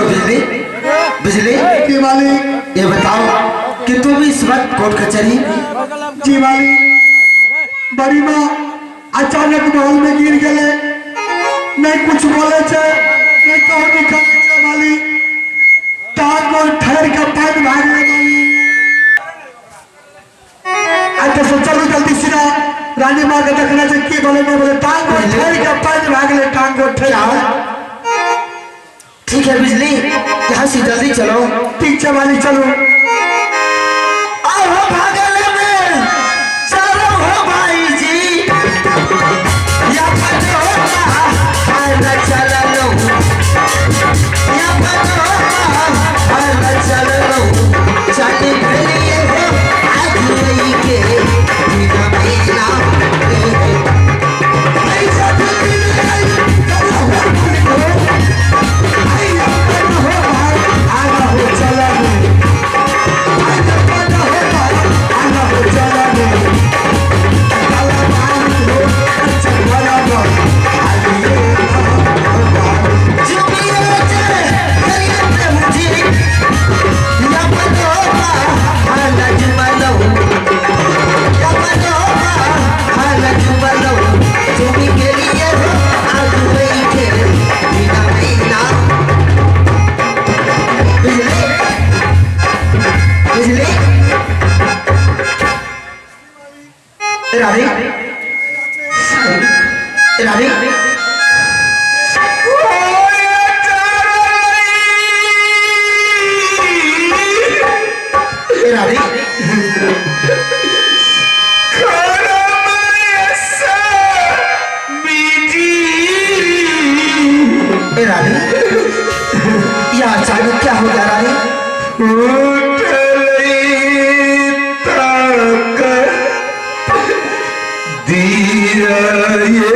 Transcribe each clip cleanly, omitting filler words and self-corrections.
सुनो बिजली, बिजली जी मालिक। ये बताओ कि तुम इस वक्त कोर्ट कचहरी। जी मालिक, बड़ी माँ अचानक महल में गिर गए, नहीं कुछ बोले छे, नहीं कहो निकले छे मालिक। टांग को ठहर के पैर भाग ले मालिक। तो चलो जल्दी से ना रानी माँ के देखना चाहिए की बोले नहीं बोले। टांग को ठहर के पैर भाग ले, टांग को ठहर। ठीक है बिजली, यहाँ से जल्दी चलो। ठीक है मालिक, चलो। आओ भागल में चलो हो भाई जी, या फटो हाल चलो, या फटो हाल चलो, चले भलिए हो आज रही के बिना बिना आई सब दिन आई चलो हो आई अपन हो आगा हो चला राधे राधे राधे राधे यह अचानक क्या हो गया राधे? ये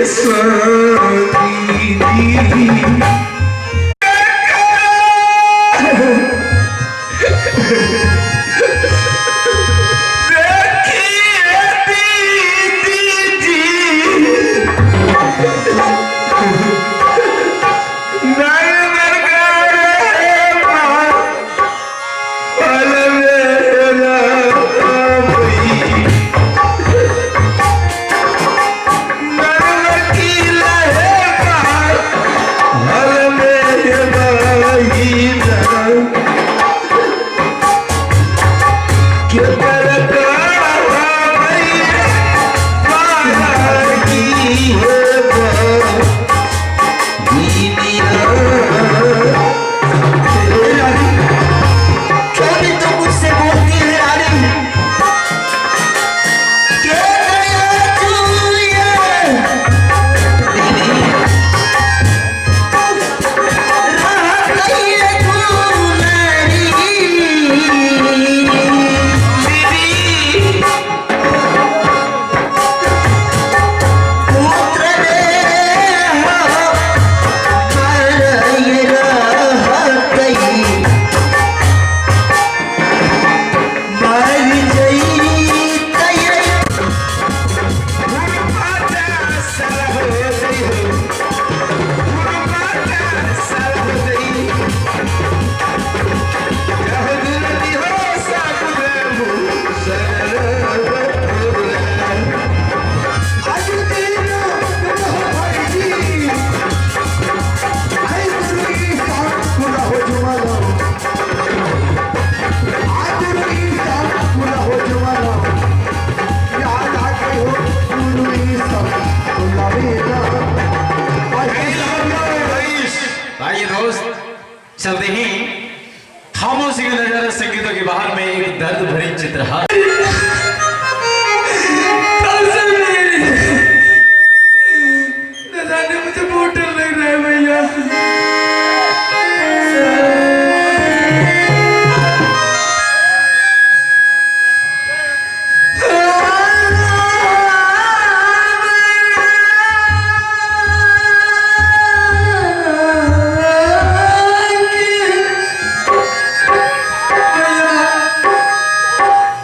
चलते ही खामोशी के नजारे संगीतों के बाहर में एक दर्द भरी चित्रहार। मुझे बहुत डर लग रहा है भैया।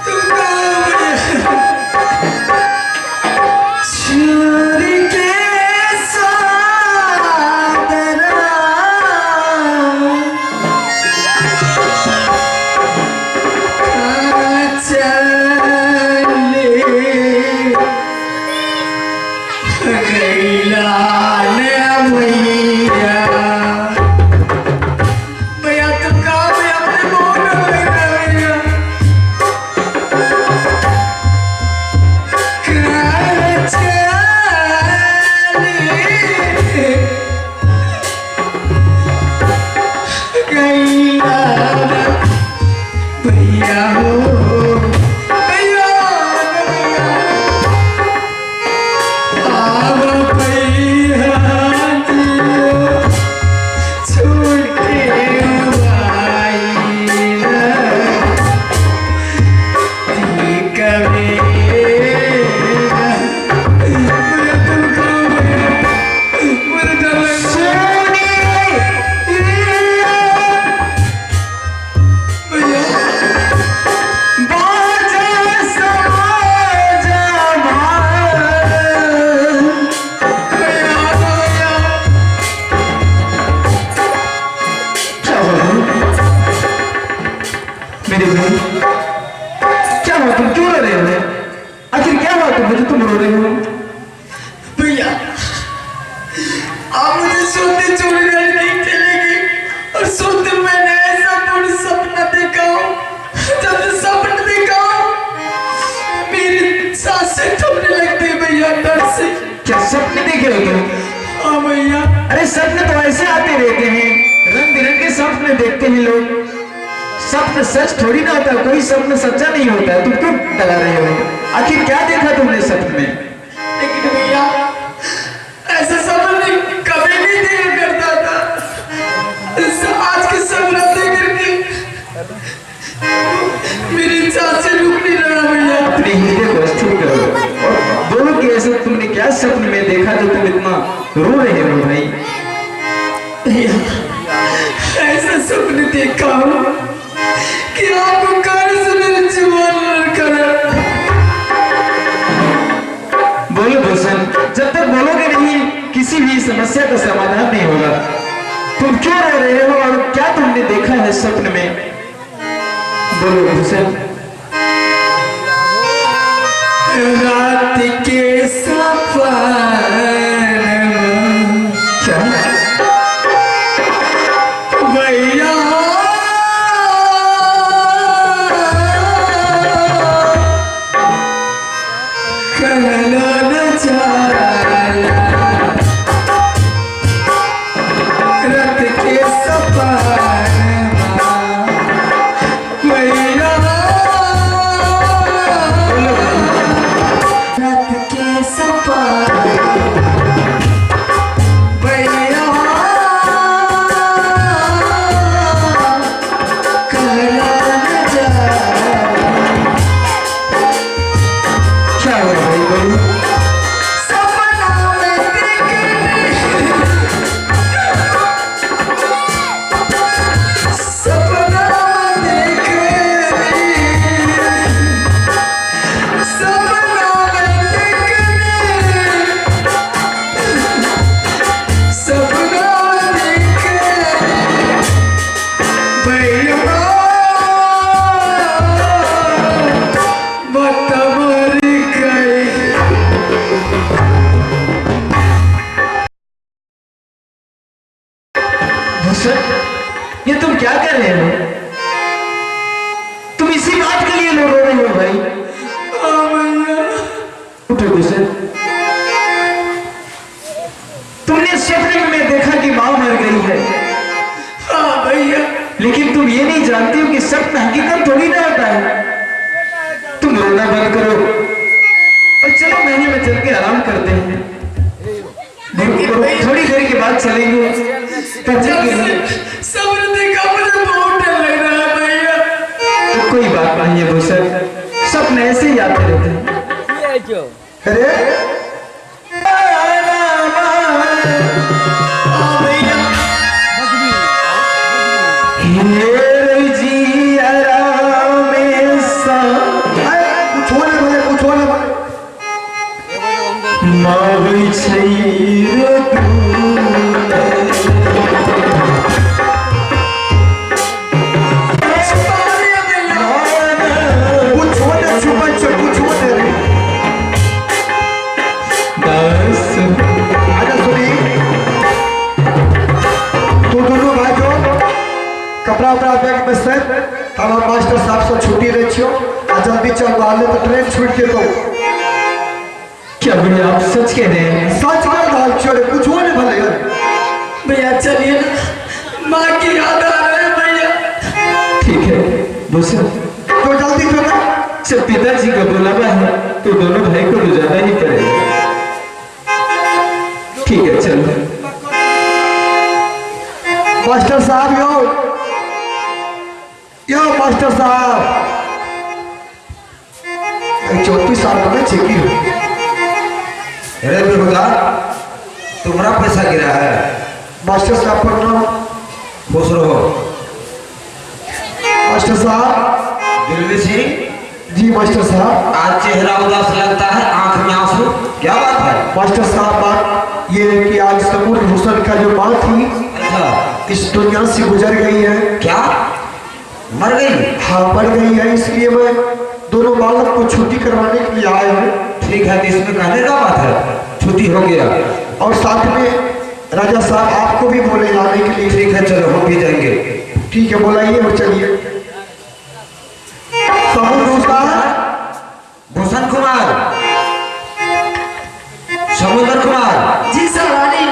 तुम कैया भैया हो भैया आव भैया छूटे मेरे भाई क्या हुआ, तुम क्यों रो रहे हो? आखिर क्या हुआ तुम मुझे, तुम रो रहे हो? भैया आप मुझे सोते छोड़कर नहीं चलेगी और सोते मैंने ऐसा पूर्ण सपना देखा हूँ। जब सपना देखा मेरी सांसें थमने लगती है भैया डर से। क्या सपने देखे हो तुम? हाँ भैया। अरे सपने तो ऐसे आते रहते हैं, रंग बिरंगे सपने देखते हैं लोग। सपना सच थोड़ी ना होता, कोई सपना सच्चा नहीं होता है। तुम क्यों डरा रहे हो? आखिर क्या देखा तुमने सपने में? लेकिन भैया ऐसा सपना कभी नहीं देखा करता था। आज के सपना देख करके मेरी सांसें रुक नहीं रहा भैया। अपने हृदय को स्थिर करो और बोलो कि ऐसा तुमने क्या सपने में देखा जो तुम इतना रो रहे हो भाई? भैया ऐसा सपने देखा हूँ कि आपको कहने से मेरी जुबान लड़कर बोलो भूषण, जब तक बोलोगे नहीं किसी भी समस्या का समाधान नहीं होगा। तुम क्यों रो रहे हो और क्या तुमने देखा है सपने में? बोलो भूषण। रात के सपन क्या भैया कहना न चाला रात के सपन भैया रात के सपन भैया कहना न चाला क्या हुआ भाई? बोलो। सपना में सपना भैया बता मर गई। भूषण, ये तुम क्या कर रहे हो? तुम इसी बात के लिए रो रहे हो भाई? हाँ भैया। उठो भूषण। तुमने सपने में देखा कि माँ मर गई है, हाँ भैया। लेकिन तुम ये नहीं जानते हो कि सपना हकीकत थोड़ी ना होता है। तुम रोना बंद करो और चलो महल में चल के आराम करते हैं। थोड़ी देर के बाद चलेंगे। सपना देखा मुझे बहुत डर लग रहा है भैया। तो कोई बात नहीं है भूषण, सपने ऐसे ही आते रहते हैं। अरे कपड़ा उपड़ा बैग में से हमारे मास्टर साहब से छुट्टी रही छियो आ जल्दी चल बाहर तो ट्रेन छूट के तो क्या भैया आप सच कह रहे हैं? सच में दाल छोड़े कुछ हो नहीं भले यार भैया चलिए ना माँ की याद आ रही है भूषण तो जल्दी चलो। जब पिताजी का बुलावा है तो दोनों भाई को तो जाना ही पड़ेगा। ठीक है चलो। मास्टर साहब यो मास्टर साहब 34 साल का चेकी हो। अरे बेहुदा तुम्हारा पैसा गिरा है। मास्टर साहब प्रणाम। खुश रहो। मास्टर साहब। दिल्ली सिंह जी मास्टर साहब। आज चेहरा उदास लगता है, आंख में आंसू, क्या बात है? मास्टर साहब बात ये है कि आज समुद्र भूषण का जो माँ थी अच्छा, इस दुनिया से गुजर गई है। क्या मर गई? हाँ मर गई है, इसलिए मैं दोनों बालक को छुट्टी करवाने के लिए आया हूँ। ठीक है, तो इसमें कहने का बात है, छुट्टी हो गया। और साथ में राजा साहब आपको भी बोले जाने के लिए। ठीक है चलो, हम भी जाएंगे। ठीक है बुलाइए और चलिए। भूषण कुमार, समुद्र कुमार। जी सर रानी।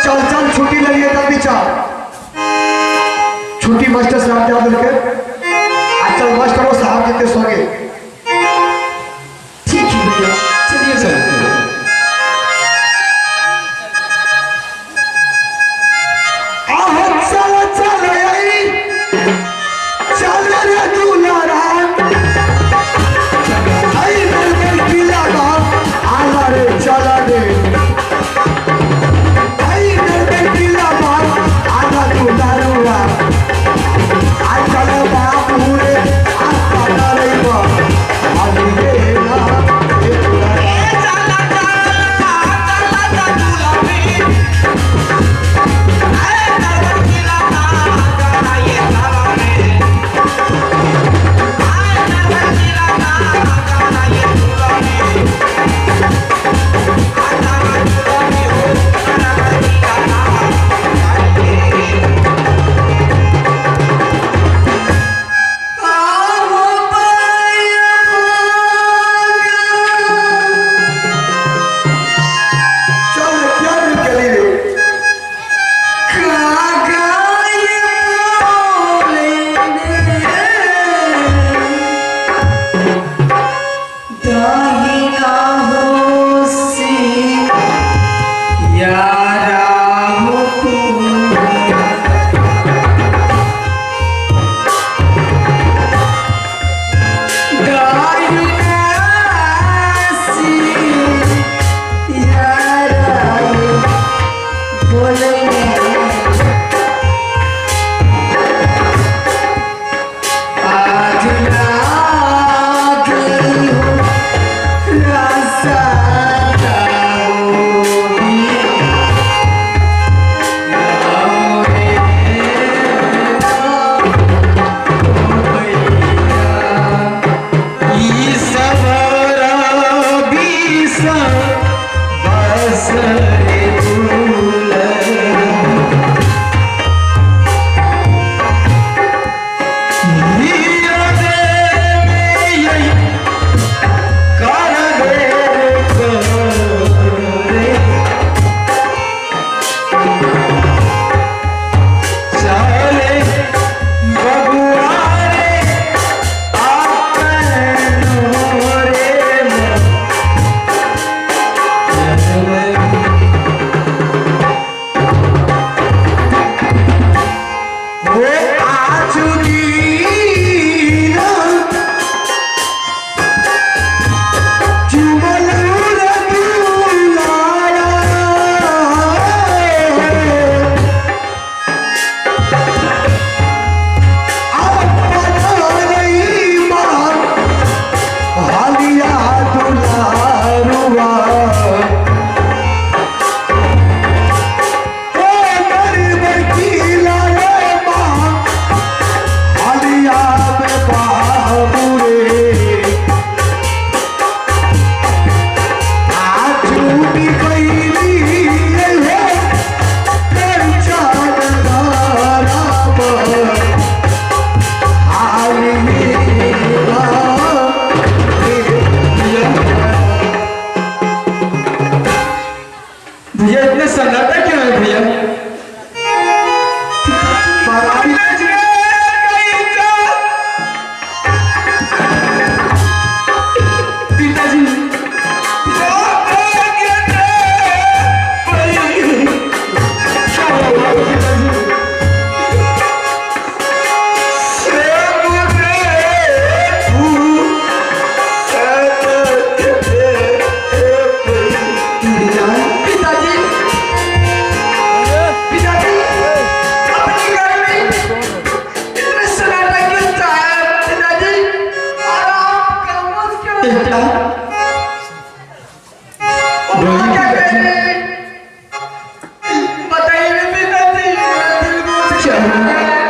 चल चल छुट्टी ले लिए जल्दी चल। छुट्टी मास्टर साहब याद रखे। चल मास्टर साहब जितने सोगे। ठीक है भैया, चलिए सर। I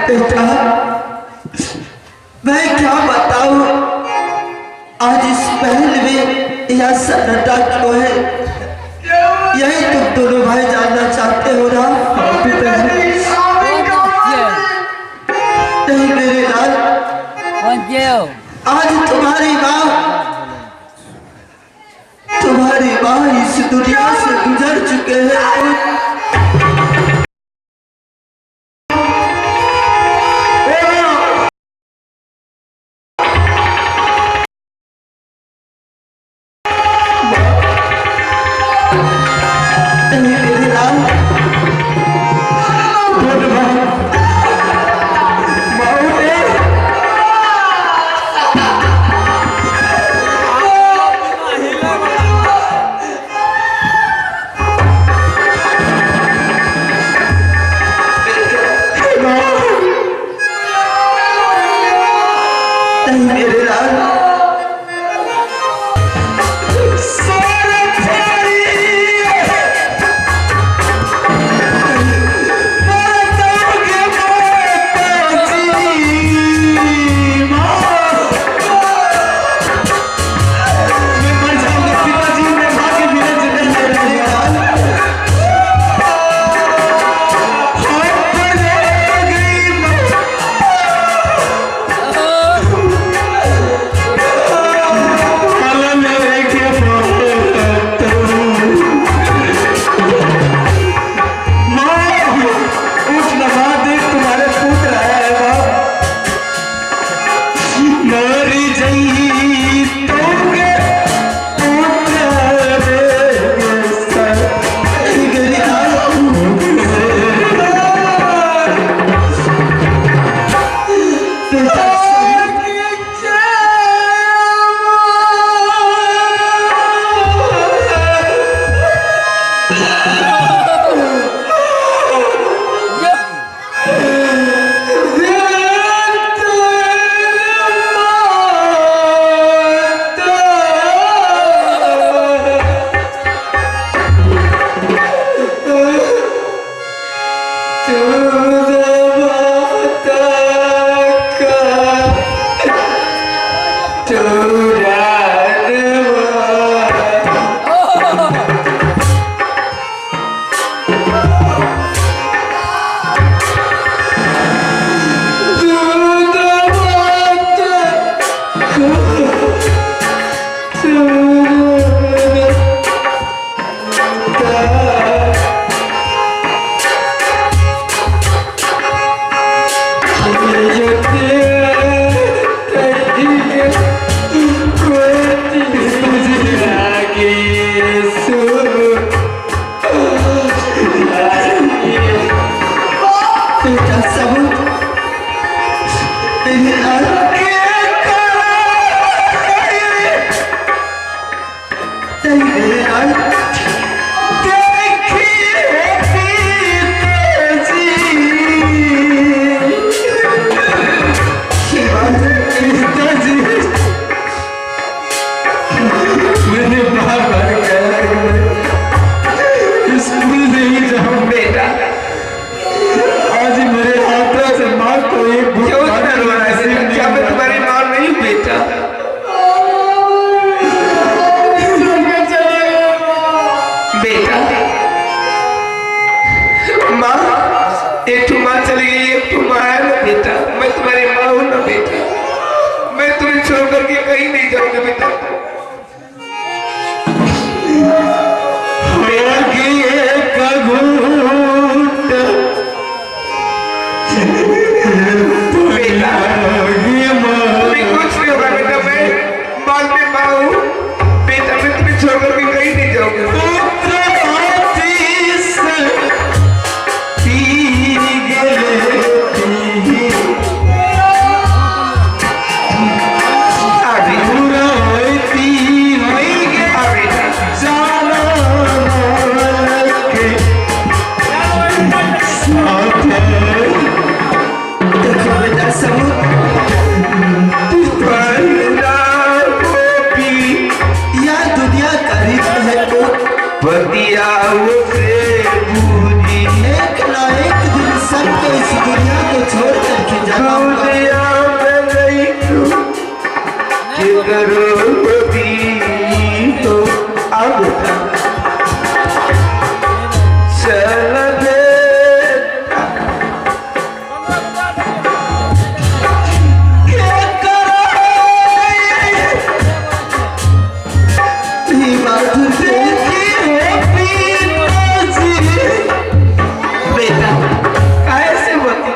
बेटा मैं क्या बताऊं आज इस महल में यह सन्नाटा क्यों है यही तुम दोनों भाई जानना चाहते हो ना नहीं मेरे लाल आज तुम्हारी माँ इस दुनिया से गुजर चुके हैं पूरा होती मगर होती तो अब चल दे क्या ही माधुर बेटा कैसे होती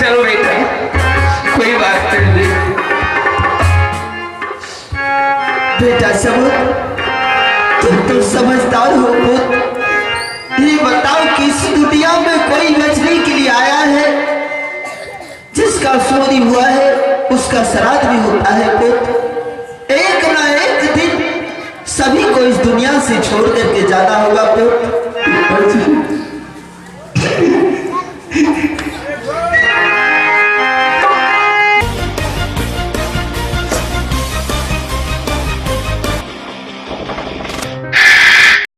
चलो बेटा कोई बात नहीं। बेटा सबूत तुम तो समझदार हो पुत्र। ये बताओ कि इस दुनिया में कोई बचने के लिए आया है, जिसका चोरी हुआ है उसका श्राद्ध भी होता है पुत्र। एक ना एक दिन सभी को इस दुनिया से छोड़ करके जाना होगा पुत्र।